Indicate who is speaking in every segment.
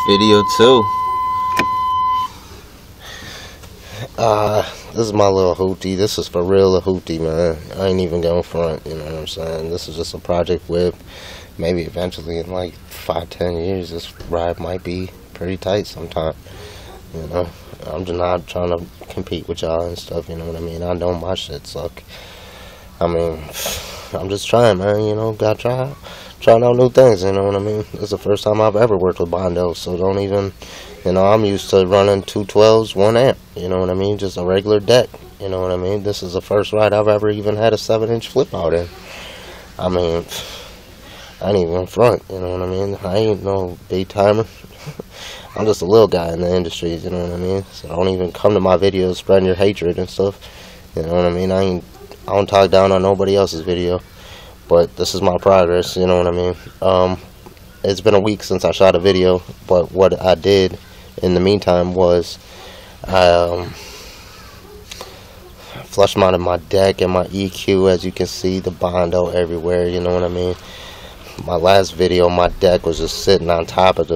Speaker 1: Video 2.
Speaker 2: This is my little hootie. This is for real a hootie, man. I ain't even going front, you know what I'm saying? This is just a project whip. Maybe eventually in like 5-10 years, this ride might be pretty tight sometime. You know, I'm just not trying to compete with y'all and stuff, you know what I mean? I know my shit suck. I mean, I'm just trying, man, you know, gotta trying out new things, you know what I mean? It's the first time I've ever worked with Bondo, so don't even, you know, I'm used to running 212s, 1 amp, you know what I mean? Just a regular deck, you know what I mean? This is the first ride I've ever even had a 7-inch flip out in. I mean, I ain't even front, you know what I mean? I ain't no big timer. I'm just a little guy in the industry, you know what I mean? So don't even come to my videos spreading your hatred and stuff, you know what I mean? I don't talk down on nobody else's video. But this is my progress, you know what I mean? It's been a week since I shot a video, but what I did in the meantime was I flush mounted my deck and my EQ. As you can see, the Bondo everywhere, you know what I mean? My last video, my deck was just sitting on top of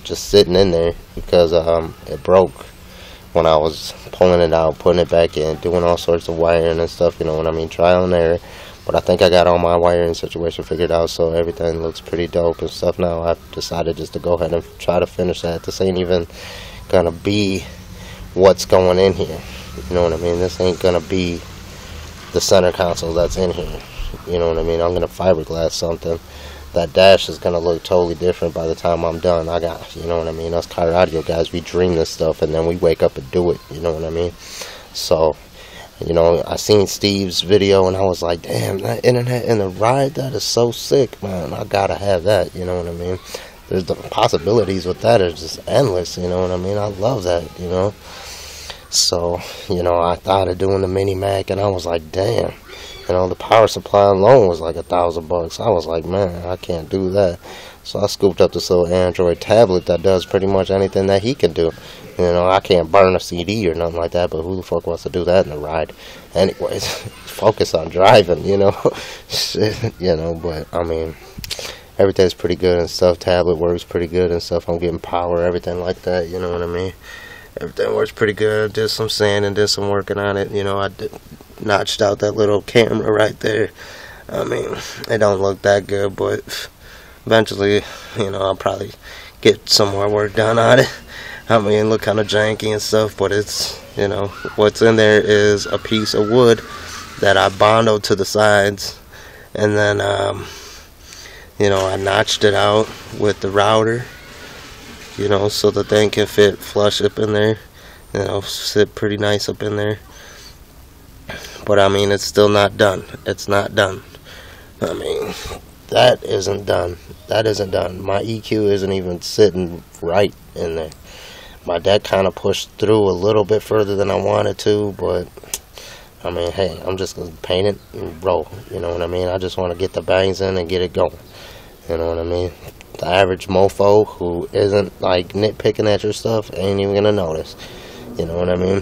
Speaker 2: just sitting in there because it broke when I was pulling it out, putting it back in, doing all sorts of wiring and stuff, you know what I mean? Trial and error. But I think I got all my wiring situation figured out, so everything looks pretty dope and stuff now. I've decided just to go ahead and try to finish that. This ain't even gonna be what's going in here, you know what I mean? This ain't gonna be the center console that's in here, you know what I mean? I'm gonna fiberglass something. That dash is gonna look totally different by the time I'm done. I got, you know what I mean? Us car audio guys, we dream this stuff and then we wake up and do it, you know what I mean? So, you know, I seen Steve's video and I was like, damn, that internet in the ride, that is so sick, man. I gotta have that, you know what I mean? There's the possibilities with that are just endless, you know what I mean? I love that, you know? So, you know, I thought of doing the Mini Mac and I was like, damn, you know, the power supply alone was like $1,000. I was like, man, I can't do that. So I scooped up this little Android tablet that does pretty much anything that he can do. You know, I can't burn a CD or nothing like that, but who the fuck wants to do that in the ride? Anyways, focus on driving, you know? Shit, you know, but, I mean, everything's pretty good and stuff. Tablet works pretty good and stuff. I'm getting power, everything like that, you know what I mean? Everything works pretty good. Did some sanding, did some working on it. You know, I notched out that little camera right there. I mean, it don't look that good, but eventually, you know, I'll probably get some more work done on it. I mean, look kind of janky and stuff, but it's, you know, what's in there is a piece of wood that I bondoed to the sides, and then, you know, I notched it out with the router, you know, so the thing can fit flush up in there, you know, sit pretty nice up in there. But I mean, it's still not done. It's not done. I mean, that isn't done. That isn't done. My EQ isn't even sitting right in there. My deck kind of pushed through a little bit further than I wanted to, but I mean, hey, I'm just gonna paint it and roll. You know what I mean? I just want to get the bangs in and get it going. You know what I mean? The average mofo who isn't like nitpicking at your stuff ain't even gonna notice. You know what I mean?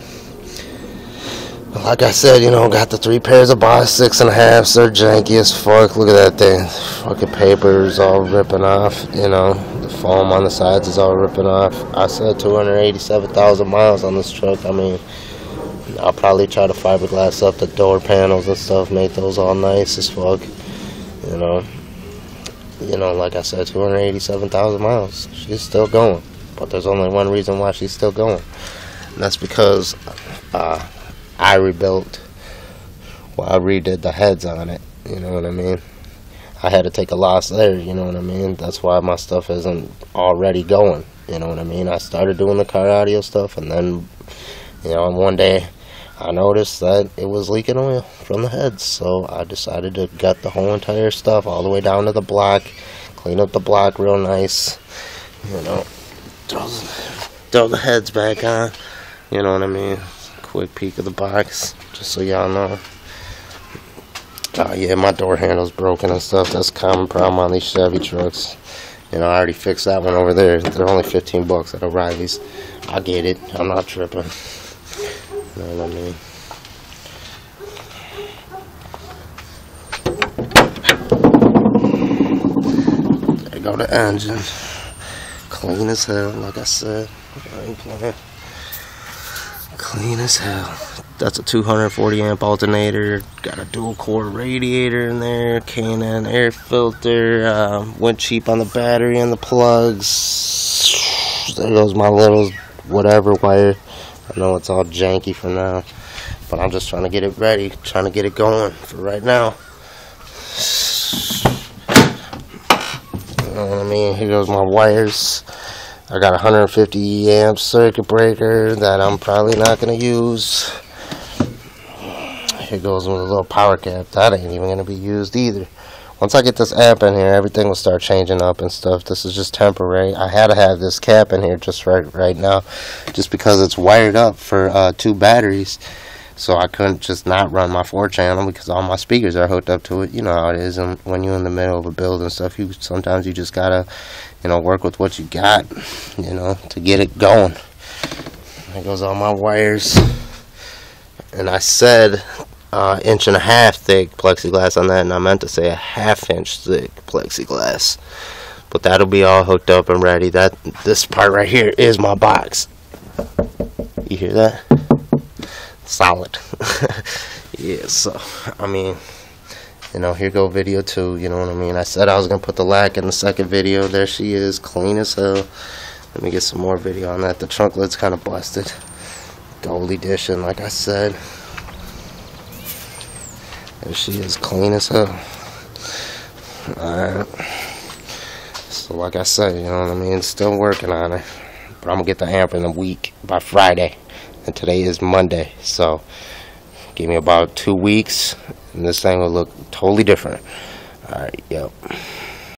Speaker 2: Like I said, you know, got the 3 pairs of Boss 6.5s. They're janky as fuck. Look at that thing. Fucking paper's all ripping off. You know, the foam on the sides is all ripping off. I said 287,000 miles on this truck. I mean, I'll probably try to fiberglass up the door panels and stuff, make those all nice as fuck. You know, like I said, 287,000 miles. She's still going. But there's only one reason why she's still going. And that's because I redid the heads on it, you know what I mean? I had to take a loss there, you know what I mean? That's why my stuff isn't already going, you know what I mean? I started doing the car audio stuff, and then, you know, one day I noticed that it was leaking oil from the heads, so I decided to gut the whole entire stuff all the way down to the block, clean up the block real nice, you know, throw the heads back on, you know what I mean? Quick peek of the box, just so y'all know. Yeah, my door handle's broken and stuff. That's a common problem on these Chevy trucks. You know, I already fixed that one over there. They're only 15 bucks at O'Reilly's. I get it. I'm not tripping. You know what I mean? There go the engine. clean as hell, like I said. I ain't playing. Clean as hell. That's a 240 amp alternator. Got a dual core radiator in there. K&N air filter. Went cheap on the battery and the plugs. There goes my little whatever wire. I know it's all janky for now, but I'm just trying to get it ready. Trying to get it going for right now. You know what I mean? Here goes my wires. I got a 150 amp circuit breaker that I'm probably not going to use. Here goes with a little power cap. That ain't even going to be used either. Once I get this amp in here, everything will start changing up and stuff. This is just temporary. I had to have this cap in here just right now, just because it's wired up for 2 batteries. So I couldn't just not run my 4-channel because all my speakers are hooked up to it. You know how it is, and when you're in the middle of a build and stuff, sometimes you just gotta, work with what you got, to get it going. There goes all my wires. And I said 1.5 inch thick plexiglass on that, and I meant to say a 1/2 inch thick plexiglass. But that'll be all hooked up and ready. This part right here is my box. You hear that? Solid. Yeah, so I mean, here go video 2. You know what I mean? I said I was gonna put the lack in the second video. There she is, clean as hell. Let me get some more video on that. The trunk lid's kind of busted. Gold edition, like I said. There she is, clean as hell. Alright. So like I said, you know what I mean? Still working on it. But I'm gonna get the amp in a week by Friday. And today is Monday, so give me about 2 weeks and this thing will look totally different. Alright, yep.